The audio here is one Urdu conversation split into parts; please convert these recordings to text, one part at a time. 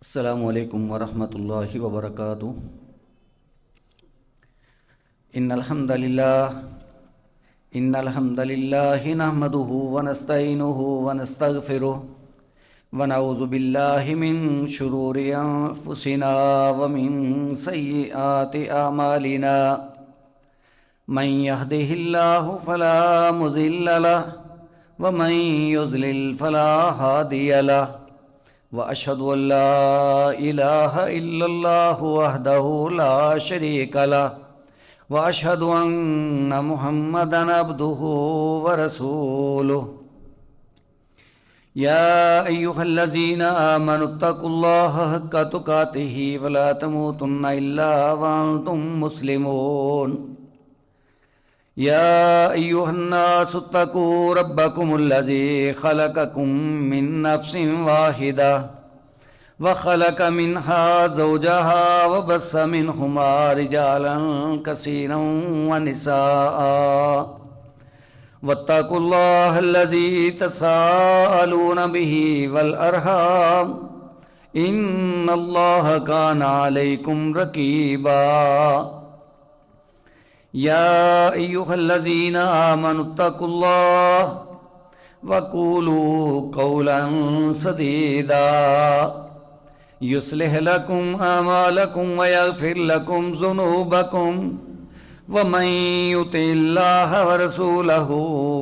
السلام علیکم ورحمۃ اللہ وبرکاتہ۔ ان الحمد للہ نحمده ونستعینه ونستغفره ونعوذ باللہ من شرور انفسنا ومن سیئات اعمالنا من يهده اللہ فلا مضل له ومن يضلل فلا هادی له وأشهد أن لا إله إلا الله وحده لا شريك له وأشهد أن محمدا عبده ورسوله يا أيها الذين آمنوا اتقوا الله حق تقاته ولا تموتن إلا وأنتم مسلمون يا أيها الناس اتقوا ربكم الذي خلقكم من نفس واحدة وخلق منها زوجها وبث منهما رجالا كثيرا ونساء واتقوا الله الذي تساءلون به والأرحام إن الله كان عليكم رقيبا يا أيها الذين آمنوا اتقوا الله وقولوا قولا سديدا يصلح لكم أعمالكم ويغفر لكم ذنوبكم ومن يطع الله ورسوله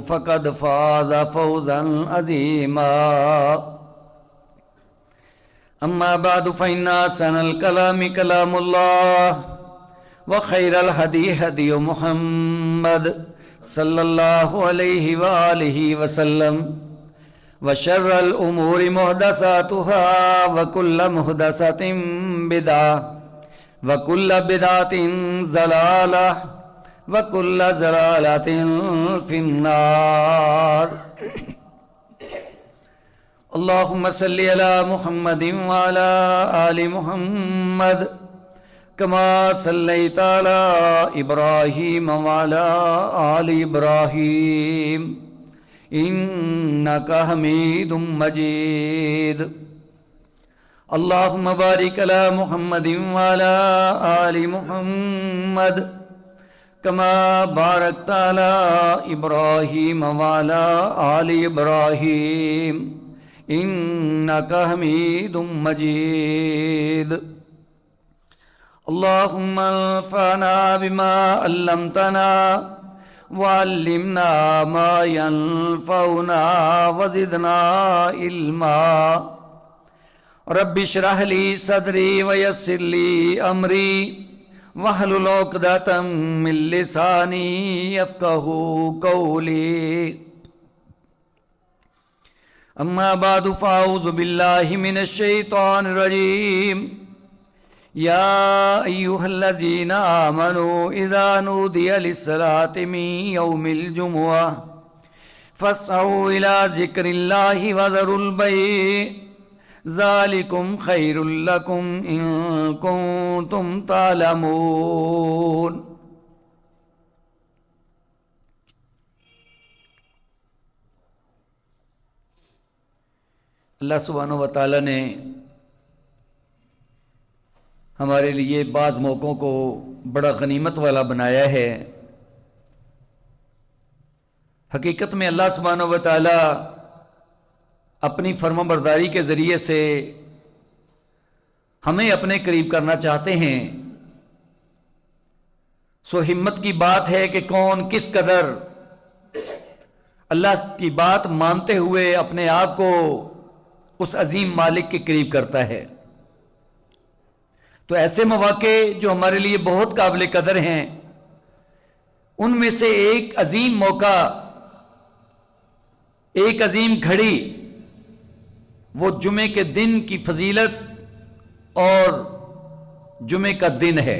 فقد فاز فوزا عظيما أما بعد فإن أحسن الكلام كلام الله وخير الهدي هدي محمد صلى الله عليه وآله وسلم وشر الأمور محدثاتها وكل محدثة بدعة وكل بدعة ضلالة وكل ضلالة في النار اللهم صل على محمد وعلى آل محمد كما صليت على إبراهيم وعلى آل إبراهيم إنك حميد مجيد اللهم بارك على محمد وعلى آل محمد كما باركت على إبراهيم وعلى آل إبراهيم إنك حميد مجيد اللهم انفعنا بما علمتنا وعلمنا ما ينفعنا وزدنا علما رب اشرح لي صدري ويسر لي امري واحلل عقدة من لساني يفقهوا قولي اما بعد فاعوذ بالله من الشيطان الرجيم يا أيها الذين آمنوا إذا نودي للصلاة من يوم الجمعة فاسعوا إلى ذكر الله وذروا البيع ذلكم خير لكم إن كنتم تعلمون۔ اللہ سبحانہ و تعالیٰ نے ہمارے لیے بعض موقعوں کو بڑا غنیمت والا بنایا ہے۔ حقیقت میں اللہ سبحانہ و تعالی اپنی فرمانبرداری کے ذریعے سے ہمیں اپنے قریب کرنا چاہتے ہیں۔ سو ہمت کی بات ہے کہ کون کس قدر اللہ کی بات مانتے ہوئے اپنے آپ کو اس عظیم مالک کے قریب کرتا ہے۔ تو ایسے مواقع جو ہمارے لیے بہت قابل قدر ہیں، ان میں سے ایک عظیم موقع، ایک عظیم گھڑی وہ جمعے کے دن کی فضیلت اور جمعے کا دن ہے۔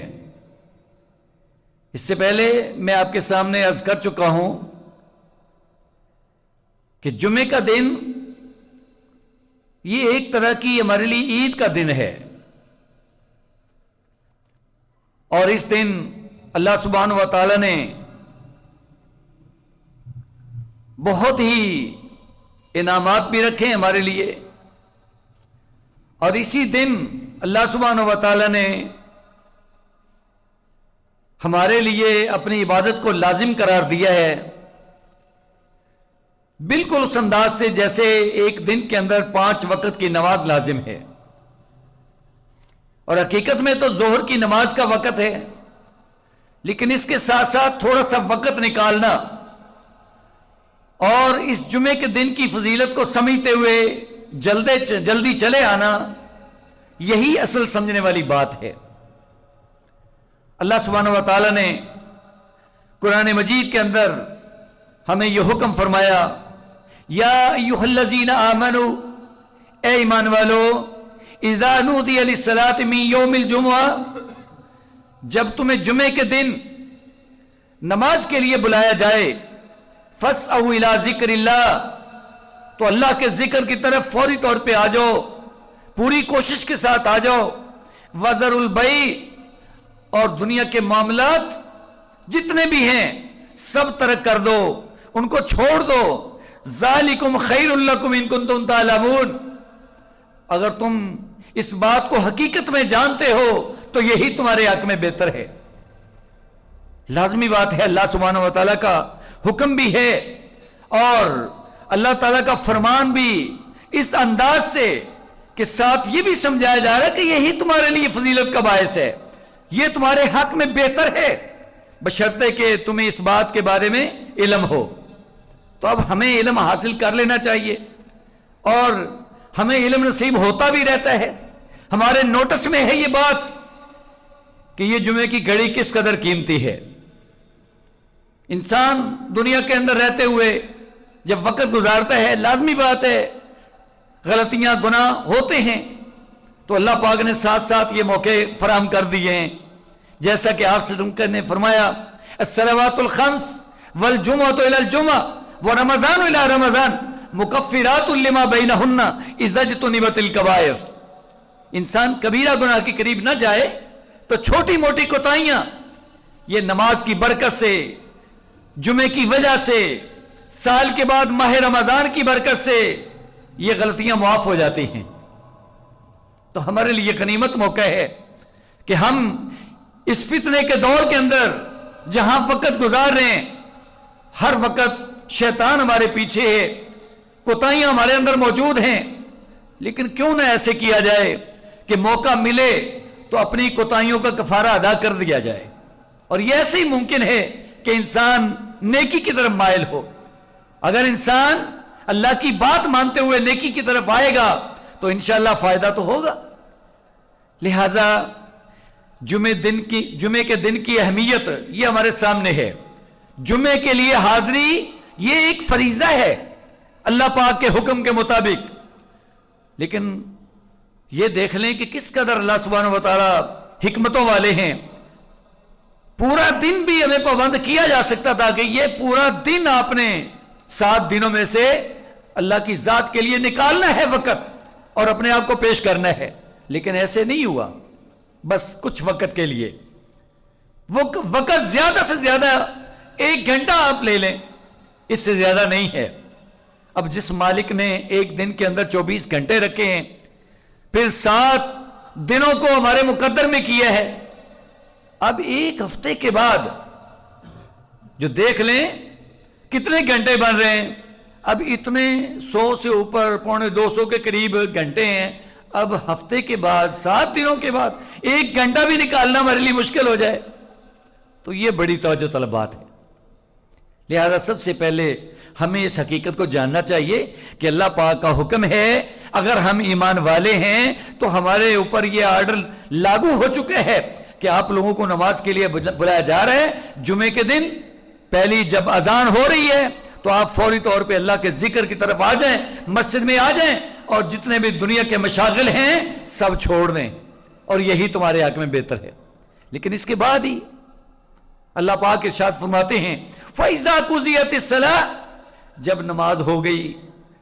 اس سے پہلے میں آپ کے سامنے عرض کر چکا ہوں کہ جمعے کا دن یہ ایک طرح کی ہمارے لیے عید کا دن ہے، اور اس دن اللہ سبحانہ و تعالی نے بہت ہی انعامات بھی رکھے ہمارے لیے، اور اسی دن اللہ سبحانہ و تعالی نے ہمارے لیے اپنی عبادت کو لازم قرار دیا ہے، بالکل اس انداز سے جیسے ایک دن کے اندر 5 وقت کی نماز لازم ہے، اور حقیقت میں تو ظہر کی نماز کا وقت ہے، لیکن اس کے ساتھ ساتھ تھوڑا سا وقت نکالنا اور اس جمعے کے دن کی فضیلت کو سمجھتے ہوئے جلدی چلے آنا، یہی اصل سمجھنے والی بات ہے۔ اللہ سبحانہ و تعالی نے قرآن مجید کے اندر ہمیں یہ حکم فرمایا، یا ایھا الذین آمنوا، اے ایمان والو، اذا نودی للصلاۃ من یوم الجمعہ، جب تمہیں جمعے کے دن نماز کے لیے بلایا جائے، فاسعوا الی ذکر اللہ، تو اللہ کے ذکر کی طرف فوری طور پہ آ جاؤ، پوری کوشش کے ساتھ آ جاؤ، وذروا البیع، اور دنیا کے معاملات جتنے بھی ہیں سب ترک کر دو، ان کو چھوڑ دو، ذالکم خیر لکم ان کنتم تعلمون، اگر تم اس بات کو حقیقت میں جانتے ہو تو یہی تمہارے حق میں بہتر ہے۔ لازمی بات ہے، اللہ سبحانہ و تعالیٰ کا حکم بھی ہے اور اللہ تعالیٰ کا فرمان بھی اس انداز سے کہ ساتھ یہ بھی سمجھایا جا رہا ہے کہ یہی تمہارے لیے فضیلت کا باعث ہے، یہ تمہارے حق میں بہتر ہے، بشرطے کہ تمہیں اس بات کے بارے میں علم ہو۔ تو اب ہمیں علم حاصل کر لینا چاہیے، اور ہمیں علم نصیب ہوتا بھی رہتا ہے، ہمارے نوٹس میں ہے یہ بات کہ یہ جمعے کی گھڑی کس قدر قیمتی ہے۔ انسان دنیا کے اندر رہتے ہوئے جب وقت گزارتا ہے، لازمی بات ہے غلطیاں گناہ ہوتے ہیں، تو اللہ پاک نے ساتھ ساتھ یہ موقع فراہم کر دیے ہیں، جیسا کہ آپ سے نے فرمایا، الصلوات الخمس والجمعۃ الی الجمعہ ورمضان الی رمضان مکفرات لما بینہن اذا اجتنبت الکبائر۔ انسان کبیرہ گناہ کے قریب نہ جائے تو چھوٹی موٹی کوتاہیاں یہ نماز کی برکت سے، جمعے کی وجہ سے، سال کے بعد ماہ رمضان کی برکت سے یہ غلطیاں معاف ہو جاتی ہیں۔ تو ہمارے لیے غنیمت موقع ہے کہ ہم اس فتنے کے دور کے اندر جہاں وقت گزار رہے ہیں، ہر وقت شیطان ہمارے پیچھے ہے، کوتاہیاں ہمارے اندر موجود ہیں، لیکن کیوں نہ ایسے کیا جائے کہ موقع ملے تو اپنی کوتاہیوں کا کفارہ ادا کر دیا جائے، اور یہ ایسے ہی ممکن ہے کہ انسان نیکی کی طرف مائل ہو۔ اگر انسان اللہ کی بات مانتے ہوئے نیکی کی طرف آئے گا تو انشاءاللہ فائدہ تو ہوگا۔ لہذا جمعے کے دن کی اہمیت یہ ہمارے سامنے ہے۔ جمعے کے لیے حاضری یہ ایک فریضہ ہے اللہ پاک کے حکم کے مطابق، لیکن یہ دیکھ لیں کہ کس قدر اللہ سبحانہ و تعالی حکمتوں والے ہیں۔ پورا دن بھی ہمیں پابند کیا جا سکتا تھا کہ یہ پورا دن آپ نے 7 دنوں میں سے اللہ کی ذات کے لیے نکالنا ہے وقت اور اپنے آپ کو پیش کرنا ہے، لیکن ایسے نہیں ہوا، بس کچھ وقت کے لیے۔ وہ وقت زیادہ سے زیادہ 1 گھنٹہ آپ لے لیں، اس سے زیادہ نہیں ہے۔ اب جس مالک نے ایک دن کے اندر 24 گھنٹے رکھے ہیں، پھر 7 دنوں کو ہمارے مقدر میں کیا ہے، اب 1 ہفتے کے بعد جو دیکھ لیں کتنے گھنٹے بن رہے ہیں، اب اتنے 100 سے اوپر 150 کے قریب گھنٹے ہیں، اب ہفتے کے بعد 7 دنوں کے بعد 1 گھنٹہ بھی نکالنا ہمارے لیے مشکل ہو جائے تو یہ بڑی توجہ طلب بات ہے۔ لہذا سب سے پہلے ہمیں اس حقیقت کو جاننا چاہیے کہ اللہ پاک کا حکم ہے، اگر ہم ایمان والے ہیں تو ہمارے اوپر یہ آرڈر لاگو ہو چکا ہے کہ آپ لوگوں کو نماز کے لیے بلایا جا رہا ہے۔ جمعے کے دن پہلی جب اذان ہو رہی ہے تو آپ فوری طور پہ اللہ کے ذکر کی طرف آ جائیں، مسجد میں آ جائیں، اور جتنے بھی دنیا کے مشاغل ہیں سب چھوڑ دیں، اور یہی تمہارے حق میں بہتر ہے۔ لیکن اس کے بعد ہی اللہ پاک ارشاد فرماتے ہیں، فَإِذَا قُضِيَتِ الصَّلَاةُ، جب نماز ہو گئی،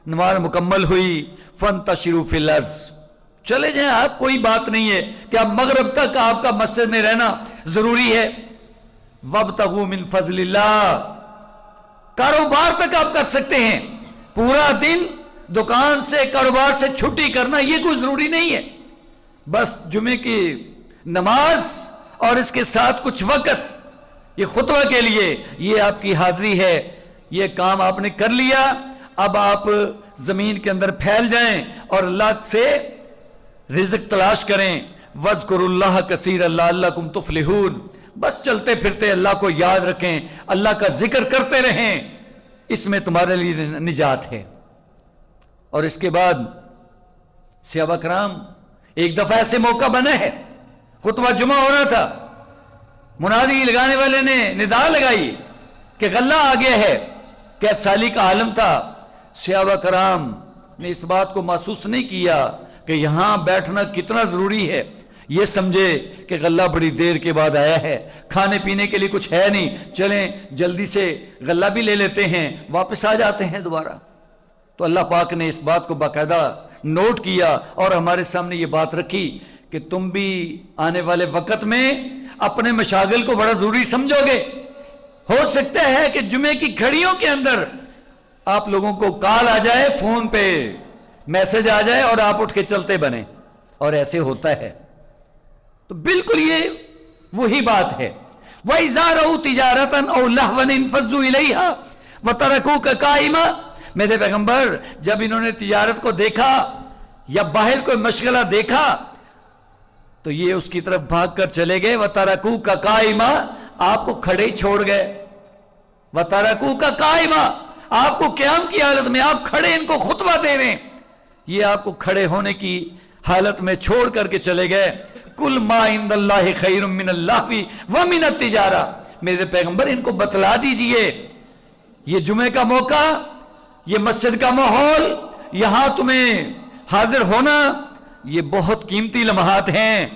نماز مکمل ہوئی، فَانْتَشِرُوا فِي الْأَرْضِ، چلے جائیں آپ، کوئی بات نہیں ہے کہ اب مغرب تک آپ کا مسجد میں رہنا ضروری ہے۔ وَابْتَغُوا مِنْ فَضْلِ اللَّهِ، کاروبار تک آپ کر سکتے ہیں، پورا دن دکان سے کاروبار سے چھٹی کرنا یہ کوئی ضروری نہیں ہے۔ بس جمعے کی نماز اور اس کے ساتھ کچھ وقت یہ خطبہ کے لیے یہ آپ کی حاضری ہے، یہ کام آپ نے کر لیا. اب آپ زمین کے اندر پھیل جائیں اور اللہ سے رزق تلاش کریں. وَاذْكُرُوا اللَّهَ كَثِيرًا لَعَلَّكُمْ تُفْلِحُونَ. بس چلتے پھرتے اللہ کو یاد رکھیں، اللہ کا ذکر کرتے رہیں، اس میں تمہارے لیے نجات ہے. اور اس کے بعد صحابہ کرام ایک دفعہ ایسے موقع بنا ہے، خطبہ جمعہ ہو رہا تھا، منادی لگانے والے نے ندا لگائی کہ غلہ آ گیا ہے، قحط سالی کا عالم تھا. صحابہ کرام نے اس بات کو محسوس نہیں کیا کہ یہاں بیٹھنا کتنا ضروری ہے. یہ سمجھے کہ غلہ بڑی دیر کے بعد آیا ہے، کھانے پینے کے لیے کچھ ہے نہیں، چلیں جلدی سے غلہ بھی لے لیتے ہیں، واپس آ جاتے ہیں دوبارہ. تو اللہ پاک نے اس بات کو باقاعدہ نوٹ کیا اور ہمارے سامنے یہ بات رکھی کہ تم بھی آنے والے وقت میں اپنے مشاغل کو بڑا ضروری سمجھو گے. ہو سکتا ہے کہ جمعے کی گھڑیوں کے اندر آپ لوگوں کو کال آ جائے، فون پہ میسج آ جائے اور آپ اٹھ کے چلتے بنے، اور ایسے ہوتا ہے. تو بالکل یہ وہی بات ہے. وَإِذَا رَأَوْا تِجَارَةً أَوْ لَهْوًا انفَضُّوا إِلَيْهَا وَتَرَكُوكَ قَائِمًا. میرے پیغمبر جب انہوں نے تجارت کو دیکھا یا باہر کوئی مشغلہ دیکھا تو یہ اس کی طرف بھاگ کر چلے گئے. وَتَرَكُوكَ قَائِمًا. آپ کو کھڑے ہی چھوڑ گئے. وَتَرَكُوكَ قَائِمًا. آپ کو قیام کی حالت میں آپ کھڑے ان کو خطبہ دے رہے ہیں، یہ آپ کو کھڑے ہونے کی حالت میں چھوڑ کر کے چلے گئے. کل ما عند اللہ خیر من اللہ ومن التجارہ. میرے پیغمبر ان کو بتلا دیجئے یہ جمعے کا موقع، یہ مسجد کا ماحول، یہاں تمہیں حاضر ہونا، یہ بہت قیمتی لمحات ہیں.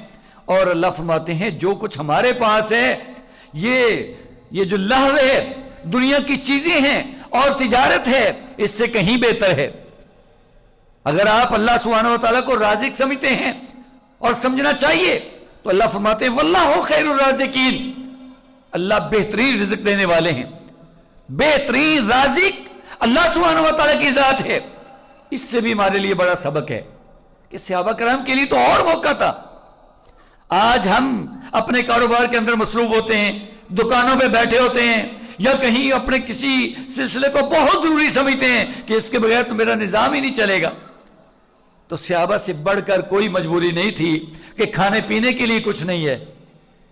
اور اللہ فرماتے ہیں جو کچھ ہمارے پاس ہے یہ جو لہو ہے، دنیا کی چیزیں ہیں اور تجارت ہے، اس سے کہیں بہتر ہے. اگر آپ اللہ سبحانہ و تعالیٰ کو رازق سمجھتے ہیں اور سمجھنا چاہیے تو اللہ فرماتے ہیں واللہ خیر الرازقین. اللہ بہترین رزق دینے والے ہیں. بہترین رازق اللہ سبحانہ و تعالیٰ کی ذات ہے. اس سے بھی ہمارے لیے بڑا سبق ہے کہ صحابہ کرام کے لیے تو اور موقع تھا. آج ہم اپنے کاروبار کے اندر مصروف ہوتے ہیں، دکانوں پہ بیٹھے ہوتے ہیں یا کہیں اپنے کسی سلسلے کو بہت ضروری سمجھتے ہیں کہ اس کے بغیر تو میرا نظام ہی نہیں چلے گا. تو صحابہ سے بڑھ کر کوئی مجبوری نہیں تھی کہ کھانے پینے کے لیے کچھ نہیں ہے.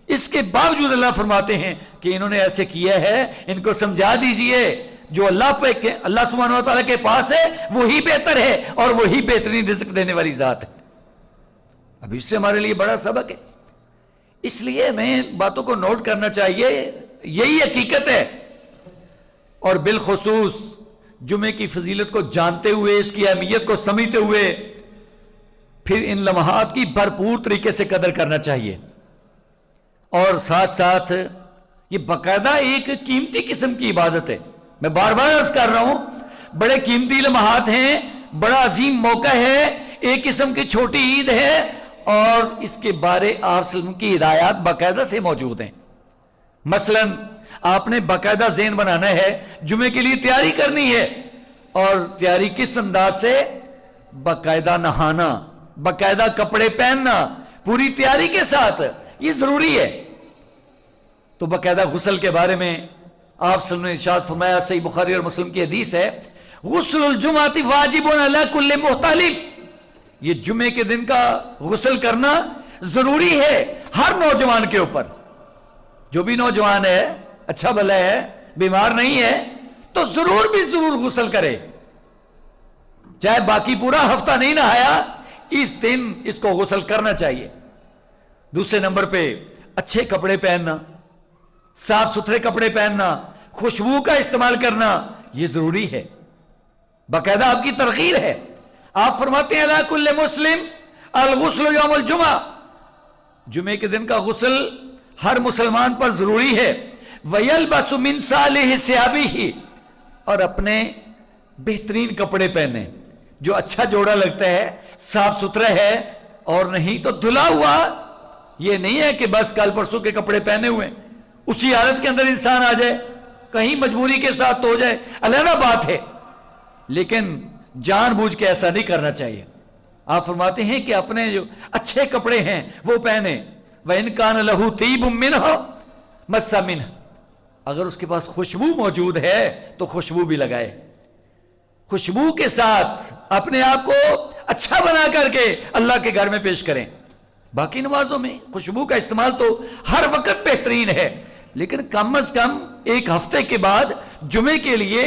اس کے باوجود اللہ فرماتے ہیں کہ انہوں نے ایسے کیا ہے، ان کو سمجھا دیجئے جو اللہ سبحانہ و تعالیٰ کے پاس ہے وہی بہتر ہے اور وہی بہترین رزق دینے والی ذات ہے. اب اس سے ہمارے لیے بڑا سبق ہے. اس لیے ہمیں باتوں کو نوٹ کرنا چاہیے، یہی حقیقت ہے. اور بالخصوص جمعے کی فضیلت کو جانتے ہوئے، اس کی اہمیت کو سمجھتے ہوئے پھر ان لمحات کی بھرپور طریقے سے قدر کرنا چاہیے. اور ساتھ ساتھ یہ باقاعدہ ایک قیمتی قسم کی عبادت ہے. میں بار بار عرض کر رہا ہوں، بڑے قیمتی لمحات ہیں، بڑا عظیم موقع ہے، ایک قسم کی چھوٹی عید ہے اور اس کے بارے آپ صلی اللہ علیہ وسلم کی ہدایات باقاعدہ سے موجود ہیں. مثلا آپ نے باقاعدہ ذہن بنانا ہے، جمعے کے لیے تیاری کرنی ہے. اور تیاری کس انداز سے؟ باقاعدہ نہانا، باقاعدہ کپڑے پہننا، پوری تیاری کے ساتھ، یہ ضروری ہے. تو باقاعدہ غسل کے بارے میں آپ صلی اللہ علیہ وسلم نے ارشاد فرمایا، صحیح بخاری اور مسلم کی حدیث ہے، غسل الجمعۃ واجب علی کل محتلم. یہ جمعے کے دن کا غسل کرنا ضروری ہے ہر نوجوان کے اوپر. جو بھی نوجوان ہے، اچھا بھلا ہے، بیمار نہیں ہے تو ضرور غسل کرے. چاہے باقی پورا ہفتہ نہیں نہایا، اس دن اس کو غسل کرنا چاہیے. دوسرے نمبر پہ اچھے کپڑے پہننا، صاف ستھرے کپڑے پہننا، خوشبو کا استعمال کرنا، یہ ضروری ہے. باقاعدہ آپ کی ترغیب ہے. آپ فرماتے ہیں علی کل مسلم الغسل یوم الجمعہ. جمعے کے دن کا غسل ہر مسلمان پر ضروری ہے. وَيَلْبَسُ مِنْ صَالِحِ ثِيَابِهِ. اور اپنے بہترین کپڑے پہنے، جو اچھا جوڑا لگتا ہے، صاف ستھرا ہے اور نہیں تو دھلا ہوا. یہ نہیں ہے کہ بس کل پرسوں کے کپڑے پہنے ہوئے اسی حالت کے اندر انسان آ جائے، کہیں مجبوری کے ساتھ تو ہو جائے، علیحدہ بات ہے، لیکن جان بوجھ کے ایسا نہیں کرنا چاہیے. آپ فرماتے ہیں کہ اپنے جو اچھے کپڑے ہیں وہ پہنے. وَإِنْ كَانَ لَهُ طِيبٌ مِّنْهُ مَسَّ مِنْهُ, اگر اس کے پاس خوشبو موجود ہے تو خوشبو بھی لگائے, خوشبو کے ساتھ اپنے آپ کو اچھا بنا کر کے اللہ کے گھر میں پیش کریں. باقی نمازوں میں خوشبو کا استعمال تو ہر وقت بہترین ہے, لیکن کم از کم ایک ہفتے کے بعد جمعے کے لیے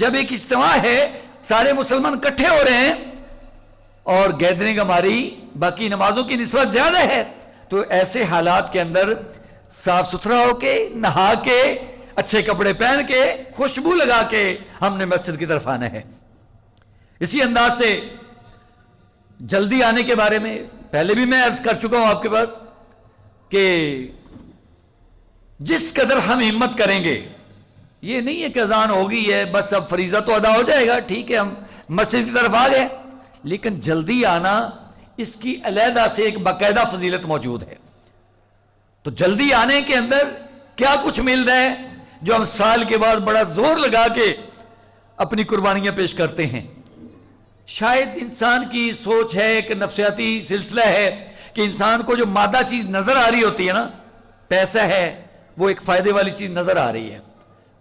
جب ایک اجتماع ہے, سارے مسلمان اکٹھے ہو رہے ہیں اور گیدرنگ ہماری باقی نمازوں کی نسبت زیادہ ہے, تو ایسے حالات کے اندر صاف ستھرا ہو کے, نہا کے, اچھے کپڑے پہن کے, خوشبو لگا کے ہم نے مسجد کی طرف آنا ہے. اسی انداز سے جلدی آنے کے بارے میں پہلے بھی میں عرض کر چکا ہوں آپ کے پاس کہ جس قدر ہم ہمت کریں گے, یہ نہیں ہے کہ اذان ہو گئی ہے بس اب فریضہ تو ادا ہو جائے گا, ٹھیک ہے ہم مسجد کی طرف آ گئے, لیکن جلدی آنا اس کی علیحدہ سے ایک باقاعدہ فضیلت موجود ہے. تو جلدی آنے کے اندر کیا کچھ مل رہا ہے جو ہم سال کے بعد بڑا زور لگا کے اپنی قربانیاں پیش کرتے ہیں. شاید انسان کی سوچ ہے, ایک نفسیاتی سلسلہ ہے کہ انسان کو جو مادہ چیز نظر آ رہی ہوتی ہے نا, پیسہ ہے, وہ ایک فائدے والی چیز نظر آ رہی ہے,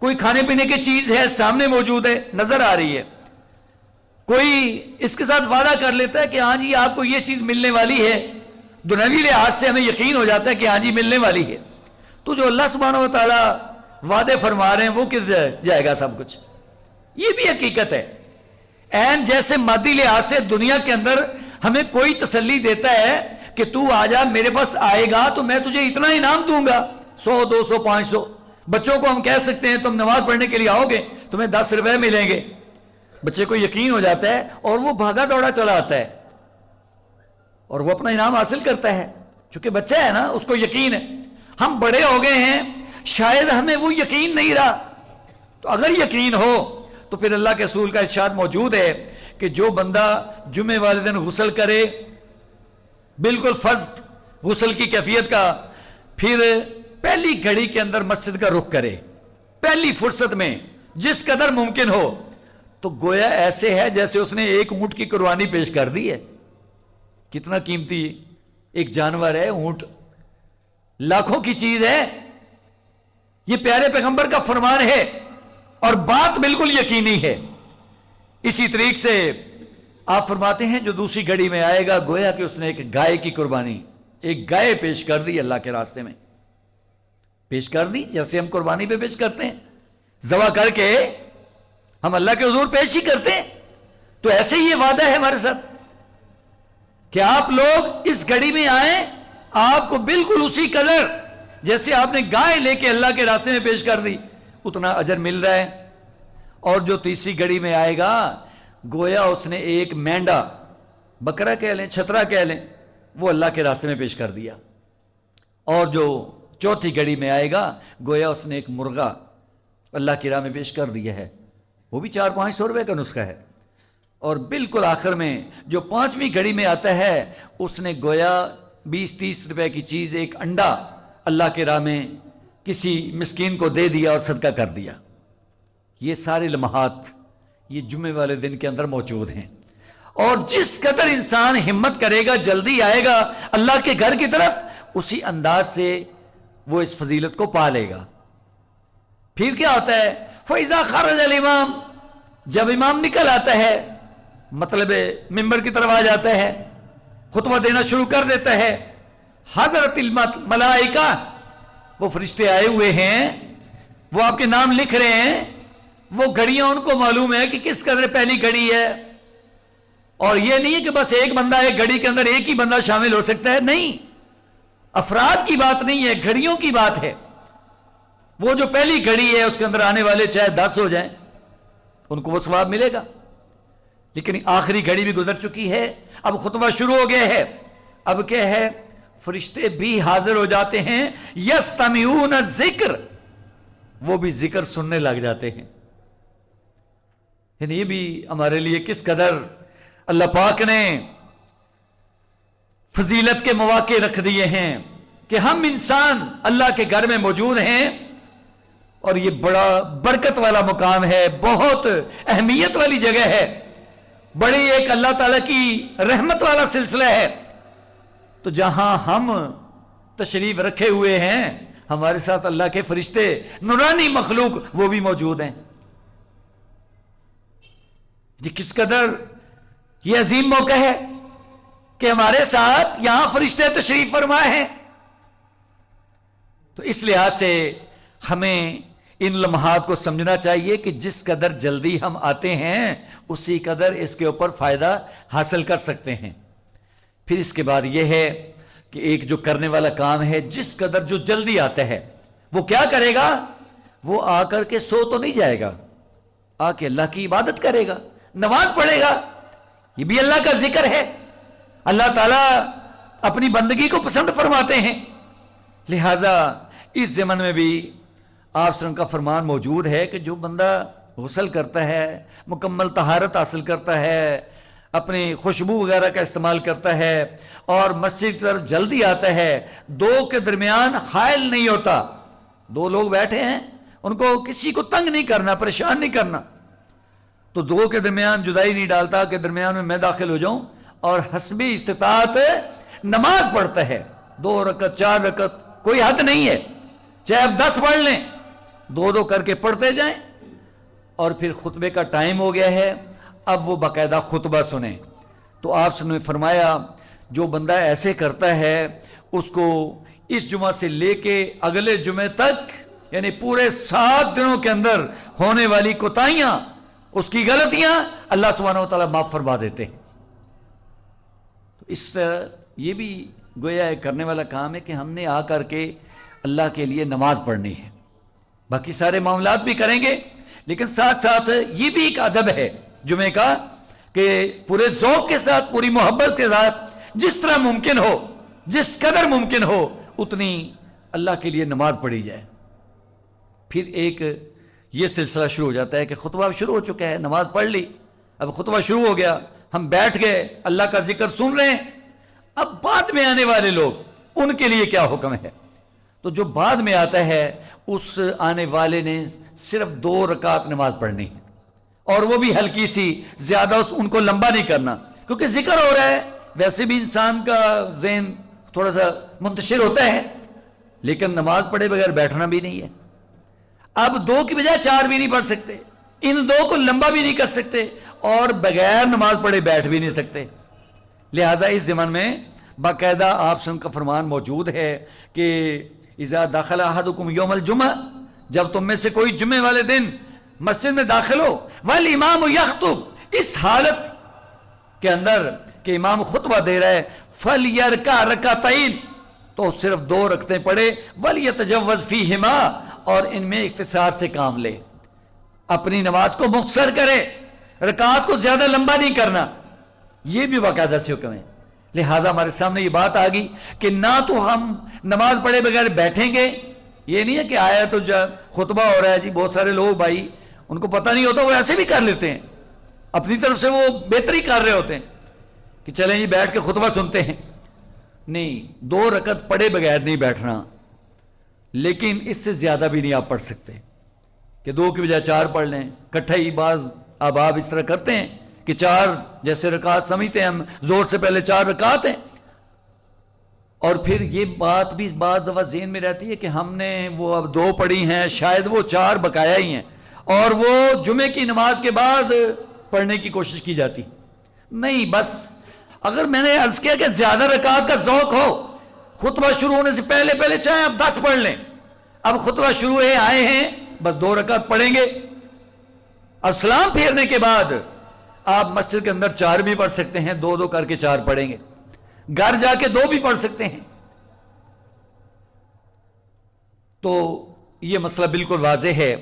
کوئی کھانے پینے کی چیز ہے سامنے موجود ہے نظر آ رہی ہے, کوئی اس کے ساتھ وعدہ کر لیتا ہے کہ ہاں جی آپ کو یہ چیز ملنے والی ہے, دنیاوی لحاظ سے ہمیں یقین ہو جاتا ہے کہ ہاں جی ملنے والی ہے. تو جو اللہ سبحانہ و تعالیٰ وعدے فرما رہے ہیں وہ کدھر جائے گا سب کچھ, یہ بھی حقیقت ہے. این جیسے مادی لحاظ سے دنیا کے اندر ہمیں کوئی تسلی دیتا ہے کہ تو آ جا میرے پاس آئے گا تو میں تجھے اتنا انعام دوں گا, 100 200 500. بچوں کو ہم کہہ سکتے ہیں تم نماز پڑھنے کے لیے آؤ گے تمہیں 10 روپے ملیں گے, بچے کو یقین ہو جاتا ہے اور وہ بھاگا دوڑا چلا آتا ہے اور وہ اپنا انعام حاصل کرتا ہے, چونکہ بچہ ہے نا اس کو یقین ہے. ہم بڑے ہو گئے ہیں, شاید ہمیں وہ یقین نہیں رہا, تو اگر یقین ہو تو پھر اللہ کے رسول کا ارشاد موجود ہے کہ جو بندہ جمعے والے دن غسل کرے, بالکل فرض غسل کی کیفیت کا, پھر پہلی گھڑی کے اندر مسجد کا رخ کرے, پہلی فرصت میں جس قدر ممکن ہو, تو گویا ایسے ہے جیسے اس نے ایک اونٹ کی قربانی پیش کر دی ہے. کتنا قیمتی ایک جانور ہے اونٹ, لاکھوں کی چیز ہے. یہ پیارے پیغمبر کا فرمان ہے اور بات بالکل یقینی ہے. اسی طریقے سے آپ فرماتے ہیں جو دوسری گھڑی میں آئے گا گویا کہ اس نے ایک گائے کی قربانی, ایک گائے پیش کر دی, اللہ کے راستے میں پیش کر دی, جیسے ہم قربانی پہ پیش کرتے ہیں, ذبح کر کے ہم اللہ کے حضور پیش ہی کرتے ہیں. تو ایسے ہی یہ وعدہ ہے ہمارے ساتھ کہ آپ لوگ اس گھڑی میں آئیں, آپ کو بالکل اسی قدر جیسے آپ نے گائے لے کے اللہ کے راستے میں پیش کر دی اتنا اجر مل رہا ہے. اور جو تیسری گھڑی میں آئے گا گویا اس نے ایک مینڈا, بکرا کہہ لیں, چھترا کہہ لیں, وہ اللہ کے راستے میں پیش کر دیا. اور جو چوتھی گھڑی میں آئے گا گویا اس نے ایک مرغا اللہ کی راہ میں پیش کر دیا ہے, وہ بھی 400-500 روپے کا نسخہ ہے. اور بالکل آخر میں جو 5ویں گھڑی میں آتا ہے اس نے گویا 20-30 روپے کی چیز, ایک انڈا اللہ کے راہ میں کسی مسکین کو دے دیا اور صدقہ کر دیا. یہ سارے لمحات یہ جمعے والے دن کے اندر موجود ہیں. اور جس قدر انسان ہمت کرے گا, جلدی آئے گا اللہ کے گھر کی طرف, اسی انداز سے وہ اس فضیلت کو پا لے گا. پھر کیا ہوتا ہے, فَإِذَا خَرَجَ الْإِمَامُ, جب امام نکل آتا ہے, مطلب ممبر کی طرف آ جاتا ہے, خطبہ دینا شروع کر دیتا ہے, حضرت الملائکہ, وہ فرشتے آئے ہوئے ہیں, وہ آپ کے نام لکھ رہے ہیں, وہ گھڑیاں ان کو معلوم ہے کہ کس قدر پہلی گھڑی ہے. اور یہ نہیں ہے کہ بس ایک بندہ ایک گھڑی کے اندر ایک ہی بندہ شامل ہو سکتا ہے, نہیں, افراد کی بات نہیں ہے, گھڑیوں کی بات ہے. وہ جو پہلی گھڑی ہے اس کے اندر آنے والے چاہے 10 ہو جائیں ان کو وہ ثواب ملے گا. لیکن آخری گھڑی بھی گزر چکی ہے, اب خطبہ شروع ہو گیا ہے. اب کیا ہے, فرشتے بھی حاضر ہو جاتے ہیں, یستمعون الذکر, وہ بھی ذکر سننے لگ جاتے ہیں. یعنی یہ بھی ہمارے لیے کس قدر اللہ پاک نے فضیلت کے مواقع رکھ دیے ہیں کہ ہم انسان اللہ کے گھر میں موجود ہیں. اور یہ بڑا برکت والا مقام ہے, بہت اہمیت والی جگہ ہے. بڑی ایک اللہ تعالیٰ کی رحمت والا سلسلہ ہے. تو جہاں ہم تشریف رکھے ہوئے ہیں ہمارے ساتھ اللہ کے فرشتے نورانی مخلوق وہ بھی موجود ہیں. یہ کس قدر یہ عظیم موقع ہے کہ ہمارے ساتھ یہاں فرشتے تشریف فرما ہیں. تو اس لحاظ سے ہمیں ان لمحات کو سمجھنا چاہیے کہ جس قدر جلدی ہم آتے ہیں اسی قدر اس کے اوپر فائدہ حاصل کر سکتے ہیں. پھر اس کے بعد یہ ہے کہ ایک جو کرنے والا کام ہے، جس قدر جو جلدی آتا ہے وہ کیا کرے گا؟ وہ آ کر کے سو تو نہیں جائے گا، آ کے اللہ کی عبادت کرے گا، نماز پڑھے گا. یہ بھی اللہ کا ذکر ہے. اللہ تعالیٰ اپنی بندگی کو پسند فرماتے ہیں. لہذا اس زمن میں بھی آپ صلی اللہ علیہ وسلم کا فرمان موجود ہے کہ جو بندہ غسل کرتا ہے، مکمل طہارت حاصل کرتا ہے، اپنی خوشبو وغیرہ کا استعمال کرتا ہے اور مسجد کی طرف جلدی آتا ہے، دو کے درمیان حائل نہیں ہوتا. دو لوگ بیٹھے ہیں، ان کو کسی کو تنگ نہیں کرنا، پریشان نہیں کرنا، تو دو کے درمیان جدائی نہیں ڈالتا کہ درمیان میں داخل ہو جاؤں، اور حسب استطاعت نماز پڑھتا ہے. 2 رکعت 4 رکعت کوئی حد نہیں ہے، چاہے آپ 10 پڑھ لیں، 2 کر کے پڑھتے جائیں. اور پھر خطبے کا ٹائم ہو گیا ہے، اب وہ باقاعدہ خطبہ سنیں. تو آپ نے فرمایا جو بندہ ایسے کرتا ہے اس کو اس جمعہ سے لے کے اگلے جمعے تک، یعنی پورے 7 دنوں کے اندر ہونے والی کوتاہیاں، اس کی غلطیاں اللہ سبحانہ و تعالیٰ معاف فرما دیتے ہیں. تو اس طرح یہ بھی گویا ایک کرنے والا کام ہے کہ ہم نے آ کر کے اللہ کے لیے نماز پڑھنی ہے. باقی سارے معاملات بھی کریں گے، لیکن ساتھ ساتھ یہ بھی ایک ادب ہے جمعے کا کہ پورے ذوق کے ساتھ، پوری محبت کے ساتھ، جس طرح ممکن ہو، جس قدر ممکن ہو اتنی اللہ کے لیے نماز پڑھی جائے. پھر ایک یہ سلسلہ شروع ہو جاتا ہے کہ خطبہ شروع ہو چکا ہے، نماز پڑھ لی، اب خطبہ شروع ہو گیا، ہم بیٹھ گئے، اللہ کا ذکر سن رہے ہیں. اب بعد میں آنے والے لوگ، ان کے لیے کیا حکم ہے؟ تو جو بعد میں آتا ہے اس آنے والے نے صرف 2 رکعت نماز پڑھنی ہے، اور وہ بھی ہلکی سی، زیادہ ان کو لمبا نہیں کرنا، کیونکہ ذکر ہو رہا ہے. ویسے بھی انسان کا ذہن تھوڑا سا منتشر ہوتا ہے، لیکن نماز پڑھے بغیر بیٹھنا بھی نہیں ہے. اب 2 کی بجائے 4 بھی نہیں پڑھ سکتے، ان 2 کو لمبا بھی نہیں کر سکتے، اور بغیر نماز پڑھے بیٹھ بھی نہیں سکتے. لہٰذا اس زمن میں باقاعدہ آپ کا فرمان موجود ہے کہ اذا دخل احدکم یوم الجمعہ، جب تم میں سے کوئی جمعے والے دن مسجد میں داخل ہو، والامام یخطب، اس حالت کے اندر کہ امام خطبہ دے رہا ہے، فلیرکع رکعتین، تو صرف 2 رکعتیں پڑھے، ولیتجوز فیہما، اور ان میں اختصار سے کام لے، اپنی نماز کو مختصر کرے، رکعات کو زیادہ لمبا نہیں کرنا. یہ بھی باقاعدہ سے حکم ہے. لہٰذا ہمارے سامنے یہ بات آ گئی کہ نہ تو ہم نماز پڑھے بغیر بیٹھیں گے، یہ نہیں ہے کہ آیا تو خطبہ ہو رہا ہے جی، بہت سارے لوگ بھائی ان کو پتہ نہیں ہوتا، وہ ایسے بھی کر لیتے ہیں، اپنی طرف سے وہ بہتری کر رہے ہوتے ہیں کہ چلیں جی بیٹھ کے خطبہ سنتے ہیں. نہیں، 2 رکعت پڑھے بغیر نہیں بیٹھنا، لیکن اس سے زیادہ بھی نہیں آپ پڑھ سکتے کہ 2 کی بجائے 4 پڑھ لیں. کٹھا ہی بعض آپ اس طرح کرتے ہیں کہ 4 جیسے رکعت سمجھتے ہیں ہم، زور سے پہلے 4 رکعت ہیں، اور پھر یہ بات بھی بعض دفعہ ذہن میں رہتی ہے کہ ہم نے وہ اب 2 پڑھی ہیں، شاید وہ 4 بقایا ہی ہیں، اور وہ جمعے کی نماز کے بعد پڑھنے کی کوشش کی جاتی. نہیں، بس اگر میں نے عرض کیا کہ زیادہ رکعت کا ذوق ہو، خطبہ شروع ہونے سے پہلے پہلے چاہے آپ 10 پڑھ لیں، اب خطبہ شروع ہے، آئے ہیں، بس 2 رکعت پڑھیں گے. اب سلام پھیرنے کے بعد آپ مسجد کے اندر 4 بھی پڑھ سکتے ہیں، 2 کر کے 4 پڑھیں گے، گھر جا کے 2 بھی پڑھ سکتے ہیں. تو یہ مسئلہ بالکل واضح ہے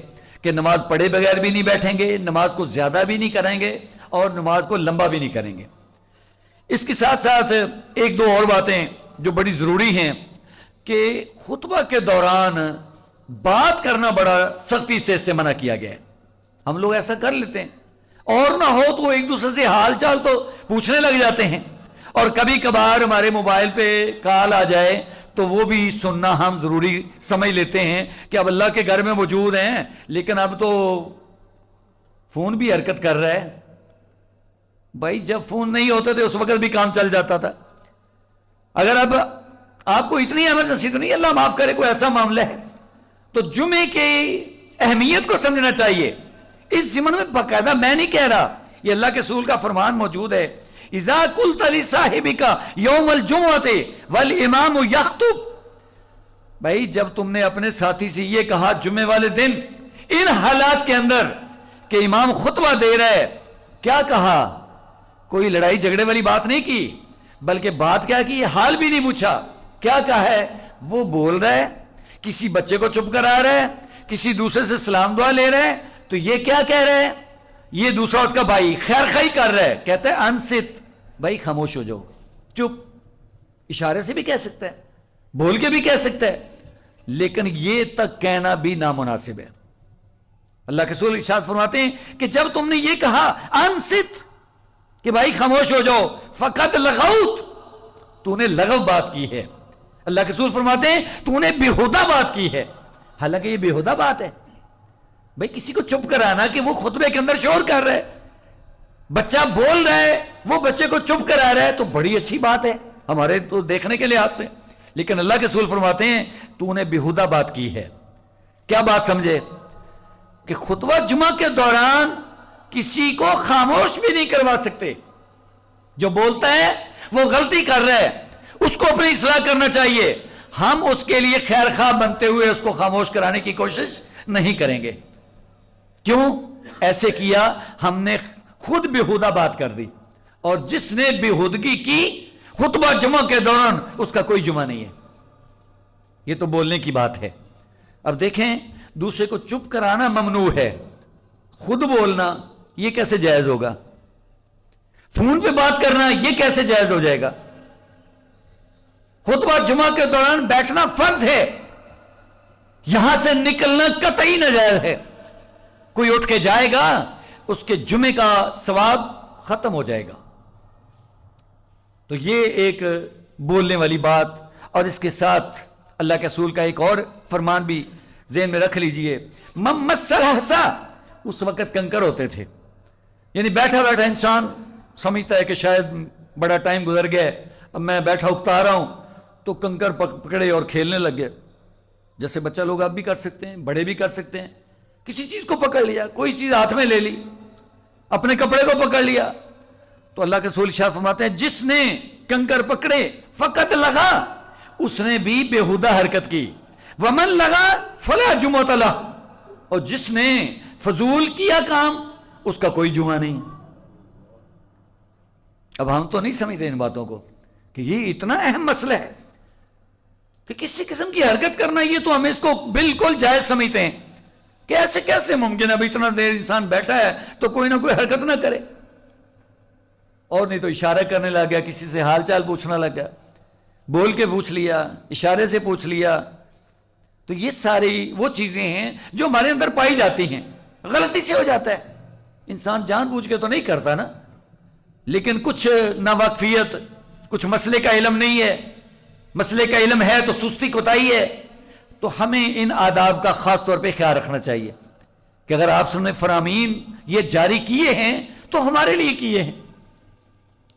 کہ نماز پڑھے بغیر بھی نہیں بیٹھیں گے، نماز کو زیادہ بھی نہیں کریں گے، اور نماز کو لمبا بھی نہیں کریں گے. اس کے ساتھ ساتھ 1-2 اور باتیں جو بڑی ضروری ہیں کہ خطبہ کے دوران بات کرنا بڑا سختی سے اس سے منع کیا گیا ہے. ہم لوگ ایسا کر لیتے ہیں، اور نہ ہو تو ایک دوسرے سے حال چال تو پوچھنے لگ جاتے ہیں، اور کبھی کبھار ہمارے موبائل پہ کال آ جائے تو وہ بھی سننا ہم ضروری سمجھ لیتے ہیں کہ اب اللہ کے گھر میں موجود ہیں، لیکن اب تو فون بھی حرکت کر رہا ہے، بھائی جب فون نہیں ہوتے تھے اس وقت بھی کام چل جاتا تھا. اگر اب آپ کو اتنی ایمرجنسی تو نہیں, اللہ معاف کرے, کوئی ایسا معاملہ ہے تو جمعے کی اہمیت کو سمجھنا چاہیے. اس ضمن میں باقاعدہ میں نہیں کہہ رہا, یہ اللہ کے رسول کا فرمان موجود ہے, اذا قلت لصاحبک یوم الجمعۃ والامام یخطب. بھائی جب تم نے اپنے ساتھی سے یہ کہا جمعے والے دن ان حالات کے اندر کہ امام خطبہ دے رہا ہے, کیا کہا؟ کوئی لڑائی جھگڑے والی بات نہیں کی, بلکہ بات کیا کی, حال بھی نہیں پوچھا. کیا کہا ہے؟ وہ بول رہا ہے, کسی بچے کو چپ کرا رہا ہے, کسی دوسرے سے سلام دعا لے رہا ہے, تو یہ کیا کہہ رہا ہے؟ یہ دوسرا اس کا بھائی خیر خائی کر رہا ہے, کہتا ہے انصت, بھائی خاموش ہو جاؤ, چپ. اشارے سے بھی کہہ سکتا ہے, بول کے بھی کہہ سکتا ہے, لیکن یہ تک کہنا بھی نامناسب ہے. اللہ کے رسول ارشاد فرماتے ہیں کہ جب تم نے یہ کہا انصت کہ بھائی خاموش ہو جاؤ, فقط لغوت, تو نے لغو بات کی ہے. اللہ کے رسول فرماتے ہیں تو نے بےہودہ بات کی ہے, حالانکہ یہ بےہودہ بات ہے. بھائی کسی کو چپ کرانا کہ وہ خطبے کے اندر شور کر رہا ہے, بچہ بول رہا ہے, وہ بچے کو چپ کرا رہا ہے, تو بڑی اچھی بات ہے ہمارے تو دیکھنے کے لحاظ سے. لیکن اللہ کے رسول فرماتے ہیں تو نے بےہودہ بات کی ہے. کیا بات سمجھے؟ کہ خطبہ جمعہ کے دوران کسی کو خاموش بھی نہیں کروا سکتے. جو بولتا ہے وہ غلطی کر رہا ہے, اس کو اپنی اصلاح کرنا چاہیے. ہم اس کے لیے خیر خواہ بنتے ہوئے اس کو خاموش کرانے کی کوشش نہیں کریں گے. کیوں ایسے کیا؟ ہم نے خود بےہودہ بات کر دی, اور جس نے بےہودگی کی خطبہ جمعہ کے دوران اس کا کوئی جمعہ نہیں ہے. یہ تو بولنے کی بات ہے. اب دیکھیں, دوسرے کو چپ کرانا ممنوع ہے, خود بولنا یہ کیسے جائز ہوگا؟ فون پہ بات کرنا یہ کیسے جائز ہو جائے گا؟ خطبہ جمعہ کے دوران بیٹھنا فرض ہے, یہاں سے نکلنا قطعی ناجائز ہے. کوئی اٹھ کے جائے گا اس کے جمعے کا ثواب ختم ہو جائے گا. تو یہ ایک بولنے والی بات. اور اس کے ساتھ اللہ کے رسول کا ایک اور فرمان بھی ذہن میں رکھ لیجئے, ممسل حسا, اس وقت کنکر ہوتے تھے. یعنی بیٹھا بیٹھا انسان سمجھتا ہے کہ شاید بڑا ٹائم گزر گیا, اب میں بیٹھا اکتا رہا ہوں, تو کنکر پکڑے اور کھیلنے لگ گئے. جیسے بچہ لوگ آپ بھی کر سکتے ہیں, بڑے بھی کر سکتے ہیں. کسی چیز کو پکڑ لیا, کوئی چیز ہاتھ میں لے لی, اپنے کپڑے کو پکڑ لیا, تو اللہ کے رسول ارشاد فرماتے ہیں جس نے کنکر پکڑے فقط لگا, اس نے بھی بےہودہ حرکت کی. ومن لگا فلا جمعۃ لہ, اور جس نے فضول کیا کام اس کا کوئی جمعہ نہیں. اب ہم تو نہیں سمجھتے ان باتوں کو کہ یہ اتنا اہم مسئلہ ہے کہ کسی قسم کی حرکت کرنا, یہ تو ہم اس کو بالکل جائز سمجھتے ہیں کہ ایسے کیسے ممکن ہے اب اتنا دیر انسان بیٹھا ہے تو کوئی نہ کوئی حرکت نہ کرے. اور نہیں تو اشارہ کرنے لگ گیا, کسی سے حال چال پوچھنا لگ گیا, بول کے پوچھ لیا, اشارے سے پوچھ لیا. تو یہ ساری وہ چیزیں ہیں جو ہمارے اندر پائی جاتی ہیں, غلطی سے ہو جاتا ہے. انسان جان بوجھ کے تو نہیں کرتا نا, لیکن کچھ ناواقفیت, کچھ مسئلے کا علم نہیں ہے, مسئلے کا علم ہے تو سستی کوتاہی ہے. تو ہمیں ان آداب کا خاص طور پہ خیال رکھنا چاہیے کہ اگر آپ نے فرامین یہ جاری کیے ہیں تو ہمارے لیے کیے ہیں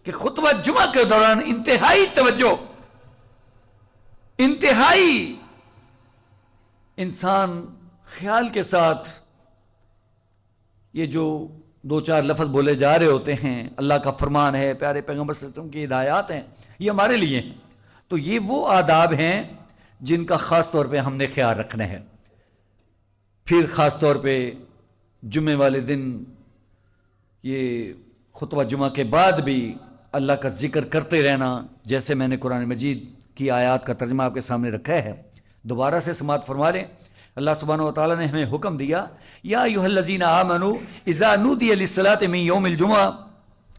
کہ خطبہ جمعہ کے دوران انتہائی توجہ, انتہائی انسان خیال کے ساتھ یہ جو دو چار لفظ بولے جا رہے ہوتے ہیں, اللہ کا فرمان ہے, پیارے پیغمبر صلی اللہ علیہ وسلم کی ہدایات ہیں, یہ ہمارے لیے ہیں. تو یہ وہ آداب ہیں جن کا خاص طور پہ ہم نے خیال رکھنا ہے. پھر خاص طور پہ جمعے والے دن یہ خطبہ جمعہ کے بعد بھی اللہ کا ذکر کرتے رہنا, جیسے میں نے قرآن مجید کی آیات کا ترجمہ آپ کے سامنے رکھا ہے. دوبارہ سے سماعت فرما لیں. اللہ سبحانہ و تعالیٰ نے ہمیں حکم دیا, یا ایھا الذین آمنوا اذا نودی للصلاۃ من یوم الجمعہ,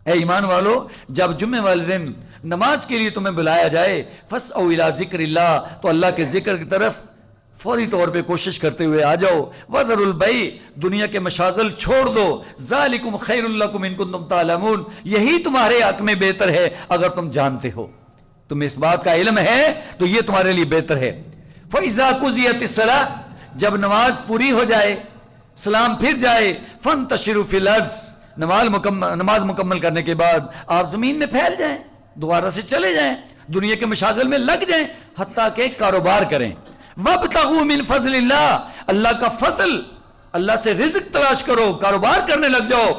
اے ایمان والو جب جمعے والے دن نماز کے لیے تمہیں بلایا جائے, فاسعوا الی ذکر اللہ, تو اللہ کے ذکر کی طرف فوری طور پہ کوشش کرتے ہوئے آ جاؤ. وذروا البیع, دنیا کے مشاغل چھوڑ دو. ذالکم خیر لکم ان کنتم تعلمون, یہی تمہارے حق میں بہتر ہے اگر تم جانتے ہو, تمہیں اس بات کا علم ہے تو یہ تمہارے لیے بہتر ہے. فَإِذَا قُضِيَتِ الصَّلَاةُ, جب نماز پوری ہو جائے, سلام پھر جائے, فَانْتَشِرُوا فِي الْأَرْضِ, نماز مکمل کرنے کے بعد آپ زمین میں پھیل جائیں، دوبارہ سے چلے جائیں، دنیا کے مشاغل میں لگ جائیں، حتیٰ کہ کاروبار کریں. وابتغوا من فضل اللہ، اللہ کا فضل، اللہ سے رزق تلاش کرو، کاروبار کرنے لگ جاؤ.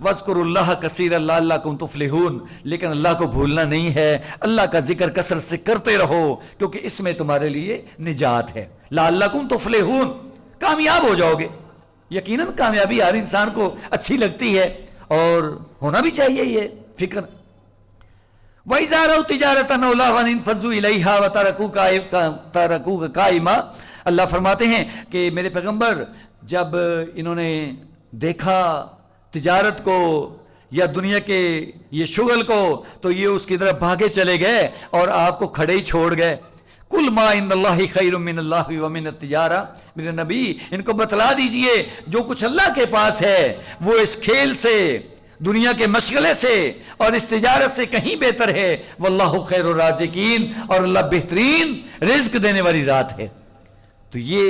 وَاذْكُرُوا اللَّهَ كَثِيرًا لَعَلَّكُمْ تُفْلِحُونَ، لیکن اللہ کو بھولنا نہیں ہے، اللہ کا ذکر کثرت سے کرتے رہو کیونکہ اس میں تمہارے لیے نجات ہے. لَعَلَّكُمْ تُفْلِحُونَ، کامیاب ہو جاؤ گے. یقیناً کامیابی ہر انسان کو اچھی لگتی ہے اور ہونا بھی چاہیے یہ فکر. وَإِذَا رَأَوْا تِجَارَةً أَوْ لَهْوًا انفَضُّوا إِلَيْهَا وَتَرَكُوكَ قَائِمًا. اللہ فرماتے ہیں کہ میرے پیغمبر جب انہوں نے دیکھا تجارت کو یا دنیا کے یہ شغل کو تو یہ اس کی طرف بھاگے چلے گئے اور آپ کو کھڑے ہی چھوڑ گئے. کل ما عند اللہ خیر من اللہ ومن التجارہ، میرے نبی ان کو بتلا دیجئے جو کچھ اللہ کے پاس ہے وہ اس کھیل سے، دنیا کے مشغلے سے اور اس تجارت سے کہیں بہتر ہے. واللہ خیر الرازقین، اور اللہ بہترین رزق دینے والی ذات ہے. تو یہ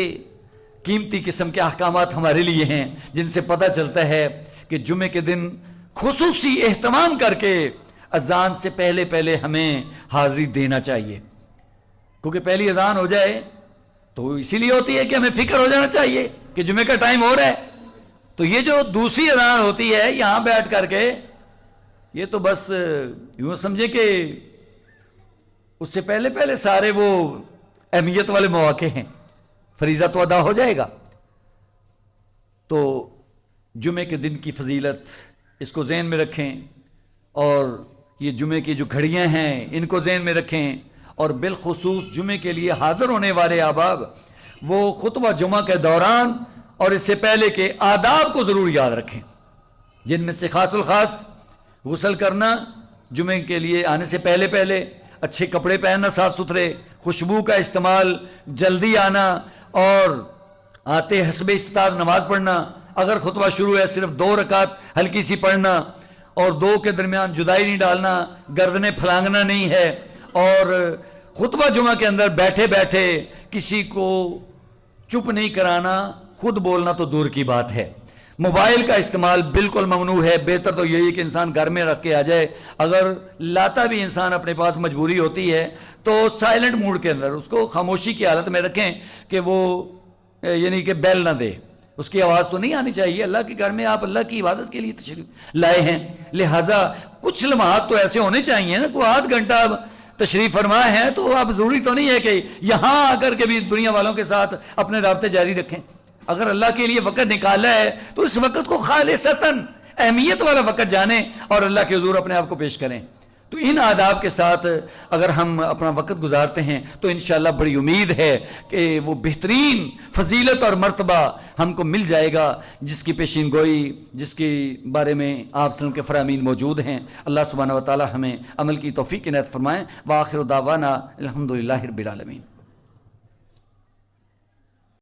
قیمتی قسم کے احکامات ہمارے لیے ہیں جن سے پتہ چلتا ہے کہ جمعے کے دن خصوصی اہتمام کر کے اذان سے پہلے پہلے ہمیں حاضری دینا چاہیے، کیونکہ پہلی اذان ہو جائے تو اسی لیے ہوتی ہے کہ ہمیں فکر ہو جانا چاہیے کہ جمعے کا ٹائم ہو رہا ہے. تو یہ جو دوسری اذان ہوتی ہے یہاں بیٹھ کر کے، یہ تو بس یوں سمجھے کہ اس سے پہلے پہلے سارے وہ اہمیت والے مواقع ہیں، فریضہ تو ادا ہو جائے گا. تو جمعے کے دن کی فضیلت اس کو ذہن میں رکھیں، اور یہ جمعے کی جو گھڑیاں ہیں ان کو ذہن میں رکھیں، اور بالخصوص جمعے کے لیے حاضر ہونے والے احباب وہ خطبہ جمعہ کے دوران اور اس سے پہلے کے آداب کو ضرور یاد رکھیں، جن میں سے خاص الخاص غسل کرنا، جمعے کے لیے آنے سے پہلے پہلے اچھے کپڑے پہننا صاف ستھرے، خوشبو کا استعمال، جلدی آنا، اور آتے حسب استطاعت نماز پڑھنا. اگر خطبہ شروع ہے صرف 2 رکعت ہلکی سی پڑھنا، اور 2 کے درمیان جدائی نہیں ڈالنا، گردنیں پھلانگنا نہیں ہے، اور خطبہ جمعہ کے اندر بیٹھے بیٹھے کسی کو چپ نہیں کرانا، خود بولنا تو دور کی بات ہے. موبائل کا استعمال بالکل ممنوع ہے. بہتر تو یہی کہ انسان گھر میں رکھ کے آ جائے، اگر لاتا بھی انسان اپنے پاس مجبوری ہوتی ہے تو سائلنٹ موڈ کے اندر اس کو خاموشی کی حالت میں رکھیں کہ وہ یعنی کہ بیل نہ دے، اس کی آواز تو نہیں آنی چاہیے. اللہ کے گھر میں آپ اللہ کی عبادت کے لیے تشریف لائے ہیں، لہٰذا کچھ لمحات تو ایسے ہونے چاہیے نا. کوئی آدھ گھنٹہ تشریف فرما ہے تو اب ضروری تو نہیں ہے کہ یہاں آ کر کے بھی دنیا والوں کے ساتھ اپنے رابطے جاری رکھیں. اگر اللہ کے لیے وقت نکالا ہے تو اس وقت کو خالصتاً اہمیت والا وقت جانیں اور اللہ کے حضور اپنے آپ کو پیش کریں. تو ان آداب کے ساتھ اگر ہم اپنا وقت گزارتے ہیں تو انشاءاللہ بڑی امید ہے کہ وہ بہترین فضیلت اور مرتبہ ہم کو مل جائے گا جس کی پیشین گوئی، جس کے بارے میں آپ صلی اللہ علیہ وسلم کے فرامین موجود ہیں. اللہ سبحانہ و تعالی ہمیں عمل کی توفیق عنایت فرمائیں. وآخر دعوانا الحمدللہ رب العالمین.